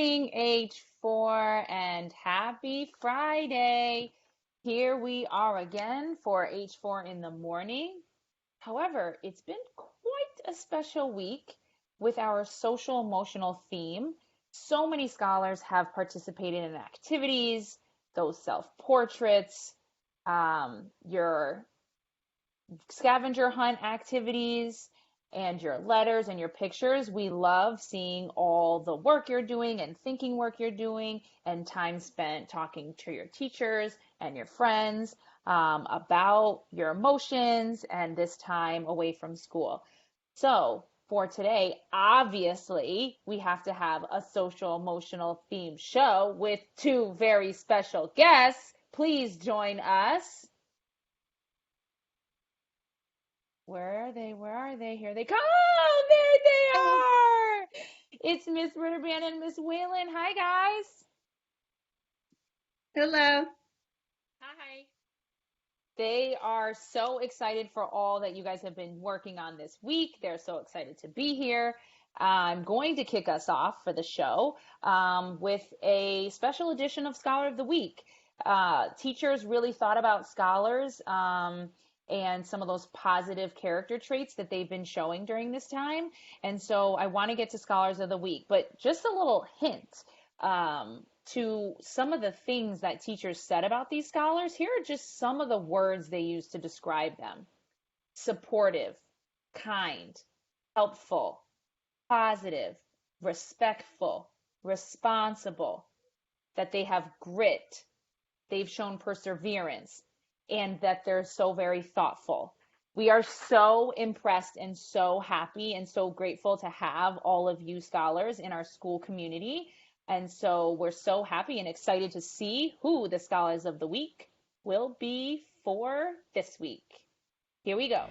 morning, H4, and happy Friday. Here we are again for H4 in the morning. However, it's been quite a special week with our social emotional theme. So many scholars have participated in activities, those self-portraits, your scavenger hunt activities and your letters and your pictures. We love seeing all the work you're doing and thinking work you're doing and time spent talking to your teachers and your friends about your emotions and this time away from school. So for today, obviously, we have to have a social emotional themed show with two very special guests. Please join us. Where are they? Where are they? Here they come. Oh, there they are. It's Miss Ritterbrand and Miss Whalen. Hi, guys. Hello. Hi. They are so excited for all that you guys have been working on this week. They're so excited to be here. I'm going to kick us off for the show with a special edition of Scholar of the Week. Teachers really thought about scholars and some of those positive character traits that they've been showing during this time. And so I want to get to Scholars of the Week, but just a little hint. To some of the things that teachers said about these scholars. Here are just some of the words they used to describe them: supportive, kind, helpful, positive, respectful, responsible, that they have grit, they've shown perseverance, and that they're so very thoughtful. We are so impressed and so happy and so grateful to have all of you scholars in our school community. And so we're so happy and excited to see who the Scholars of the Week will be for this week. Here we go.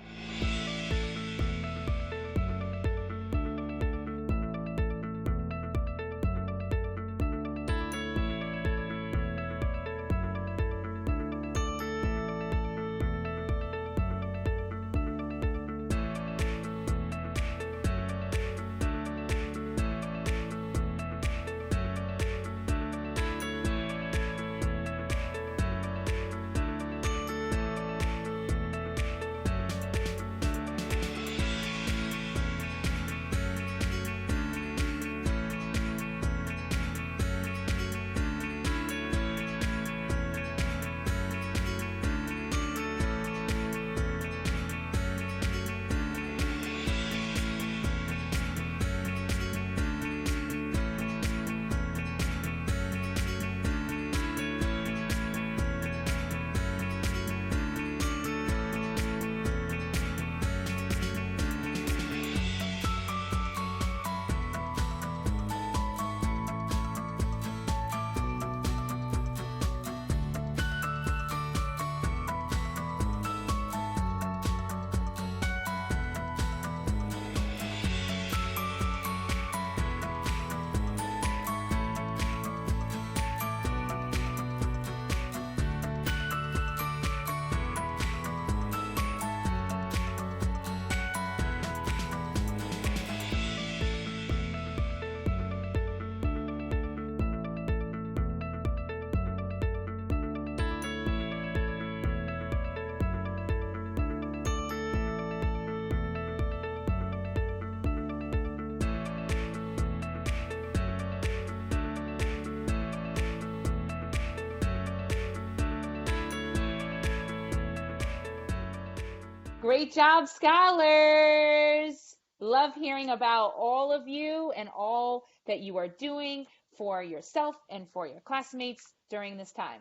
Great job, scholars. Love hearing about all of you and all that you are doing for yourself and for your classmates during this time.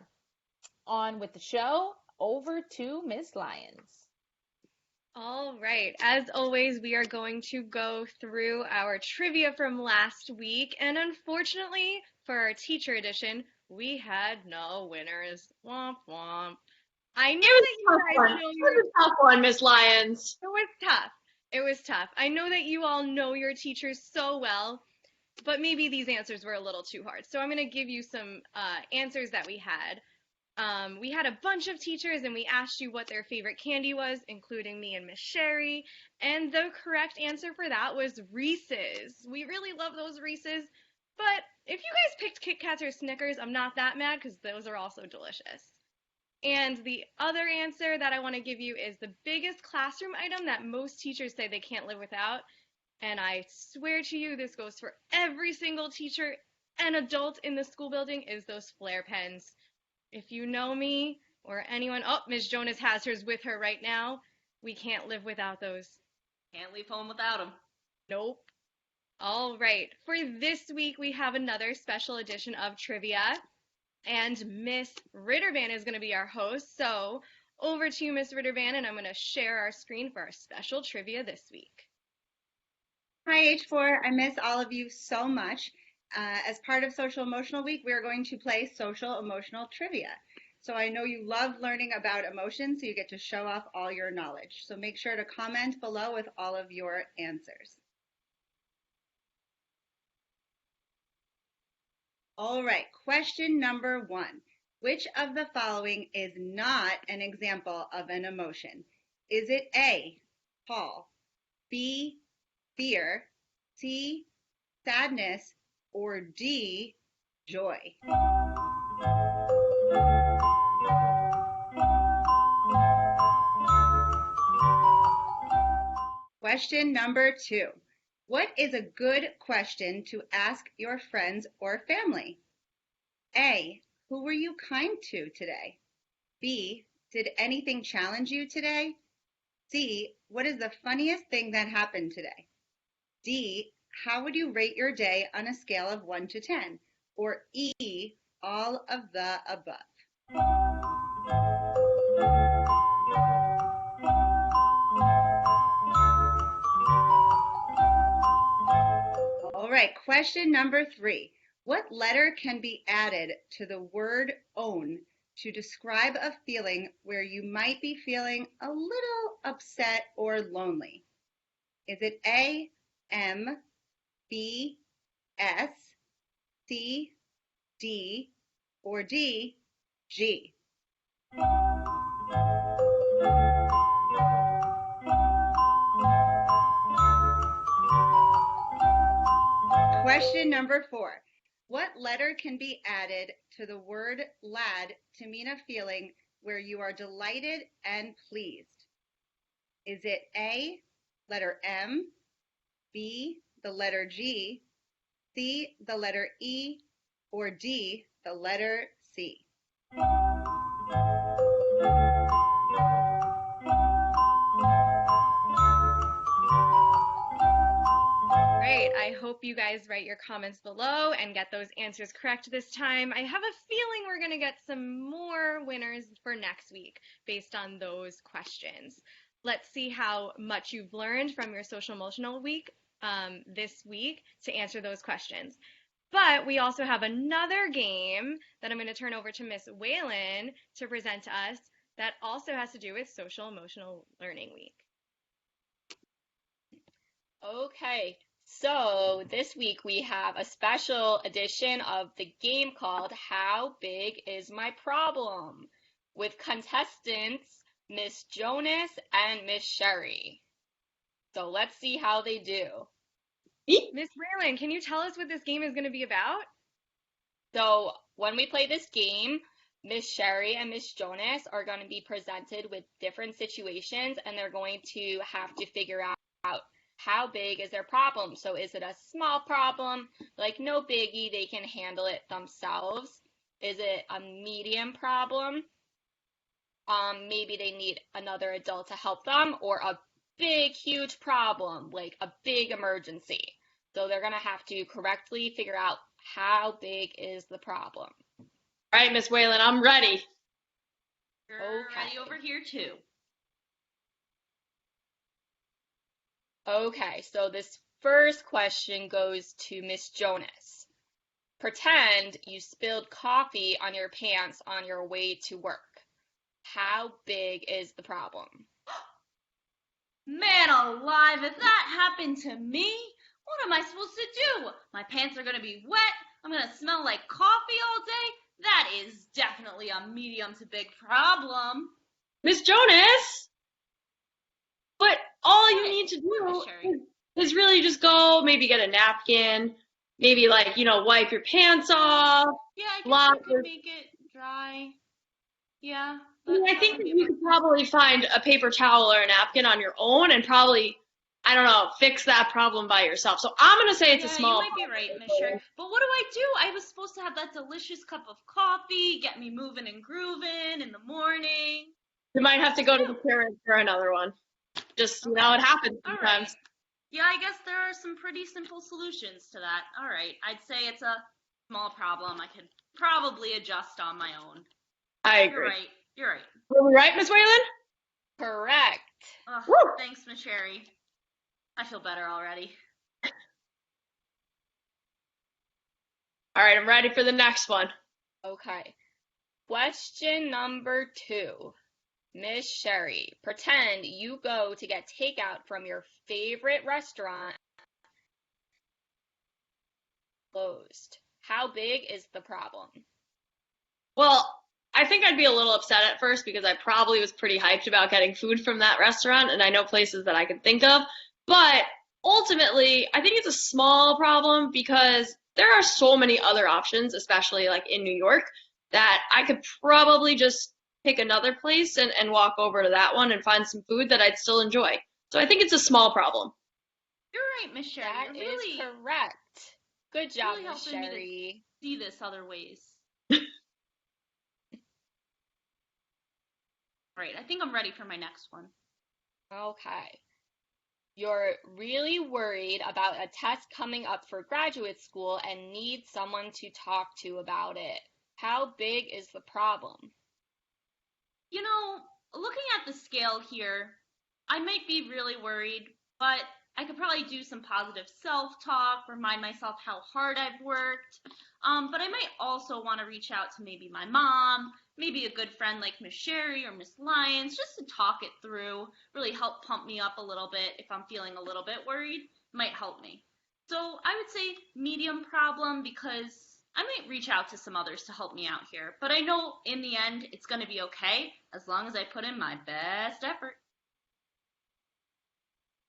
On with the show, over to Ms. Lyons. All right. As always, we are going to go through our trivia from last week. And unfortunately, for our teacher edition, we had no winners. Womp womp. I know that you guys know It was a tough one, Miss Lyons. It was tough. It was tough. I know that you all know your teachers so well, but maybe these answers were a little too hard. So I'm going to give you some answers that we had. We had a bunch of teachers and we asked you what their favorite candy was, including me and Miss Sherry. And the correct answer for that was Reese's. We really love those Reese's. But if you guys picked Kit Kats or Snickers, I'm not that mad because those are also delicious. And the other answer that I want to give you is the biggest classroom item that most teachers say they can't live without. And I swear to you, this goes for every single teacher and adult in the school building, is those flare pens. If you know me or anyone, oh, Ms. Jonas has hers with her right now. We can't live without those. Can't leave home without them. Nope. All right. For this week, we have another special edition of trivia. And Miss Rittervan is going to be our host. So over to you, Miss Rittervan, and I'm going to share our screen for our special trivia this week. Hi, H4. I miss all of you so much. As part of Social Emotional Week, we are going to play Social Emotional Trivia. So I know you love learning about emotions, so you get to show off all your knowledge. So make sure to comment below with all of your answers. All right, question number 1. Which of the following is not an example of an emotion? Is it A, tall, B, fear, C, sadness, or D, joy? Question number 2. What is a good question to ask your friends or family? A, who were you kind to today? B, did anything challenge you today? C, what is the funniest thing that happened today? D, how would you rate your day on a scale of 1 to 10? Or E, all of the above? All right, question number 3. What letter can be added to the word own to describe a feeling where you might be feeling a little upset or lonely? Is it A, M, B, S, C, D, or D, G? Question number 4. What letter can be added to the word lad to mean a feeling where you are delighted and pleased? Is it A, letter M, B, the letter G, C, the letter E, or D, the letter C? Great. I hope you guys write your comments below and get those answers correct this time. I have a feeling we're going to get some more winners for next week based on those questions. Let's see how much you've learned from your Social Emotional Week this week to answer those questions. But we also have another game that I'm going to turn over to Miss Whalen to present to us that also has to do with Social Emotional Learning Week. Okay, so this week we have a special edition of the game called How Big Is My Problem? With contestants Miss Jonas and Miss Sherry. So let's see how they do. Miss Whalen, can you tell us what this game is going to be about? So when we play this game, Miss Sherry and Miss Jonas are going to be presented with different situations, and they're going to have to figure out how big is their problem. So is it a small problem, like no biggie, they can handle it themselves? Is it a medium problem? Maybe they need another adult to help them, or a big, huge problem, like a big emergency. So they're going to have to correctly figure out how big is the problem. All right, Miss Whalen, I'm ready. Okay. Ready over here too. Okay, so this first question goes to Miss Jonas. Pretend you spilled coffee on your pants on your way to work. How big is the problem? Man alive, if that happened to me, what am I supposed to do? My pants are going to be wet. I'm going to smell like coffee all day. That is definitely a medium to big problem. Miss Jonas? But all you need to do is really just go maybe get a napkin, maybe like, wipe your pants off. Yeah, I guess Lots I could of make it dry. Yeah, I think that you could probably find a paper towel or a napkin on your own and probably, I don't know, fix that problem by yourself. So I'm going to say it's a Yeah, small you might be right, Miss Sherry. But what do? I was supposed to have that delicious cup of coffee, get me moving and grooving in the morning. You might have to go to the parents for another one. Just, it happens All right. sometimes. Yeah, I guess there are some pretty simple solutions to that. All right. I'd say it's a small problem I could probably adjust on my own. I agree. You're right. Were we right, Miss Whalen? Correct. Thanks, Miss Sherry. I feel better already. All right, I'm ready for the next one. Okay. Question number 2. Miss Sherry, pretend you go to get takeout from your favorite restaurant. Closed. How big is the problem? Well, I think I'd be a little upset at first because I probably was pretty hyped about getting food from that restaurant, and I know places that I could think of. But ultimately, I think it's a small problem because there are so many other options, especially like in New York, that I could probably just pick another place and walk over to that one and find some food that I'd still enjoy. So I think it's a small problem. You're right, Miss Sherry. That You're really, is correct. Good job, really Miss helping me to Sherry. see this other ways. All right, I think I'm ready for my next one. Okay. You're really worried about a test coming up for graduate school and need someone to talk to about it. How big is the problem? Looking at the scale here, I might be really worried, but I could probably do some positive self-talk, remind myself how hard I've worked. But I might also want to reach out to maybe my mom, maybe a good friend like Miss Sherry or Miss Lyons, just to talk it through, really help pump me up a little bit if I'm feeling a little bit worried, might help me. So I would say medium problem because I might reach out to some others to help me out here. But I know in the end it's going to be okay as long as I put in my best effort.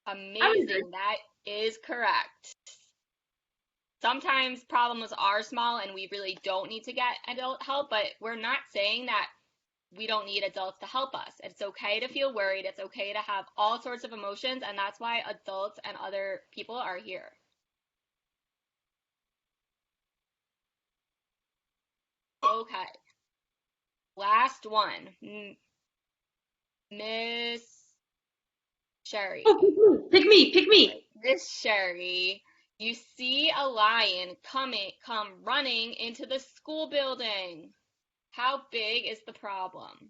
Amazing. That is correct. Sometimes problems are small and we really don't need to get adult help, but we're not saying that we don't need adults to help us. It's okay to feel worried. It's okay to have all sorts of emotions, and that's why adults and other people are here. Okay. Last one. Miss Sherry. Oh, pick me. Miss Sherry, you see a lion come running into the school building. How big is the problem?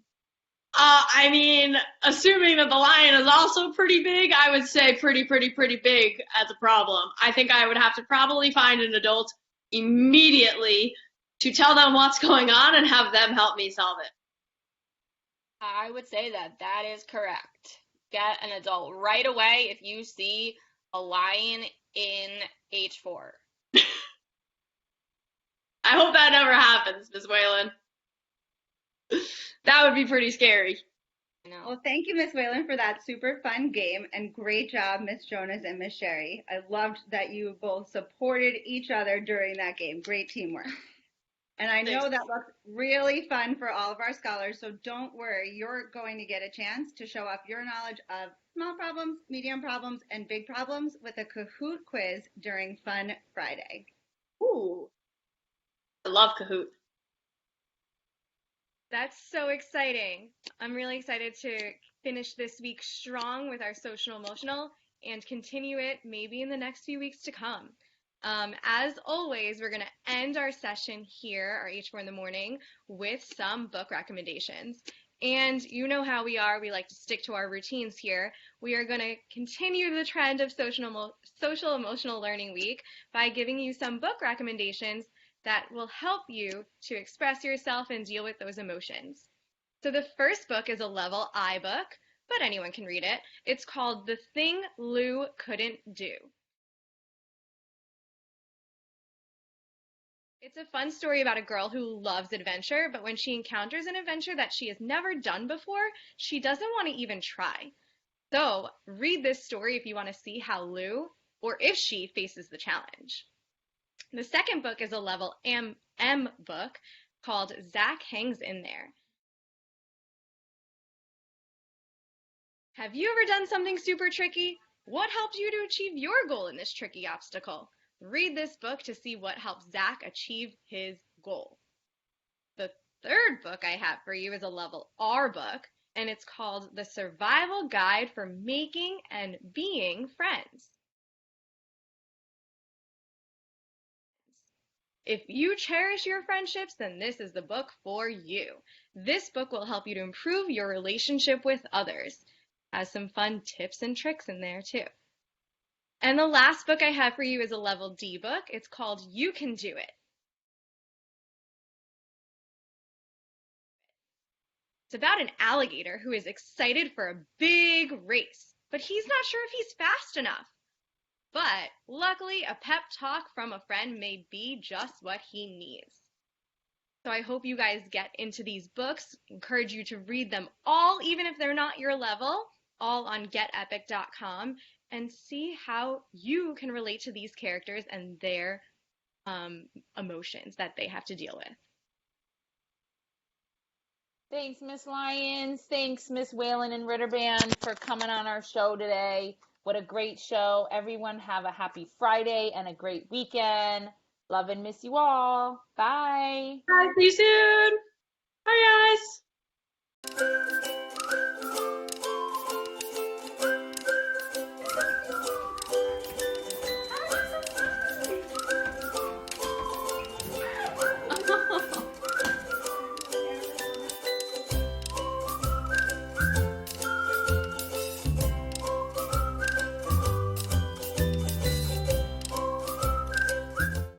I mean, assuming that the lion is also pretty big, I would say pretty big as a problem. I think I would have to probably find an adult immediately to tell them what's going on and have them help me solve it. I would say that is correct. Get an adult right away if you see a lion in H4. I hope that never happens, Ms. Whalen. That would be pretty scary. I know. Well, thank you, Miss Whalen, for that super fun game, and great job, Miss Jonas and Miss Sherry. I loved that you both supported each other during that game. Great teamwork. And I know that looks really fun for all of our scholars, so don't worry. You're going to get a chance to show off your knowledge of small problems, medium problems, and big problems with a Kahoot quiz during Fun Friday. Ooh. I love Kahoot. That's so exciting. I'm really excited to finish this week strong with our social emotional and continue it maybe in the next few weeks to come. As always, we're going to end our session here, our H4 in the morning, with some book recommendations. And you know how we are. We like to stick to our routines here. We are going to continue the trend of social emotional learning week by giving you some book recommendations that will help you to express yourself and deal with those emotions. So the first book is a level I book, but anyone can read it. It's called The Thing Lou Couldn't Do. It's a fun story about a girl who loves adventure, but when she encounters an adventure that she has never done before, she doesn't want to even try. So read this story if you want to see how Lou, or if she, faces the challenge. The second book is a level M book called Zach Hangs in There. Have you ever done something super tricky? What helped you to achieve your goal in this tricky obstacle? Read this book to see what helped Zach achieve his goal. The third book I have for you is a level R book, and it's called The Survival Guide for Making and Being Friends. If you cherish your friendships, then this is the book for you. This book will help you to improve your relationship with others. Has some fun tips and tricks in there too. And the last book I have for you is a level D book. It's called You Can Do It. It's about an alligator who is excited for a big race, but he's not sure if he's fast enough. But luckily, a pep talk from a friend may be just what he needs. So I hope you guys get into these books. Encourage you to read them all, even if they're not your level, all on getepic.com, and see how you can relate to these characters and their emotions that they have to deal with. Thanks, Miss Lyons. Thanks, Miss Whalen and Ritterband, for coming on our show today. What a great show. Everyone have a happy Friday and a great weekend. Love and miss you all. Bye. Bye, see you soon. Bye, guys.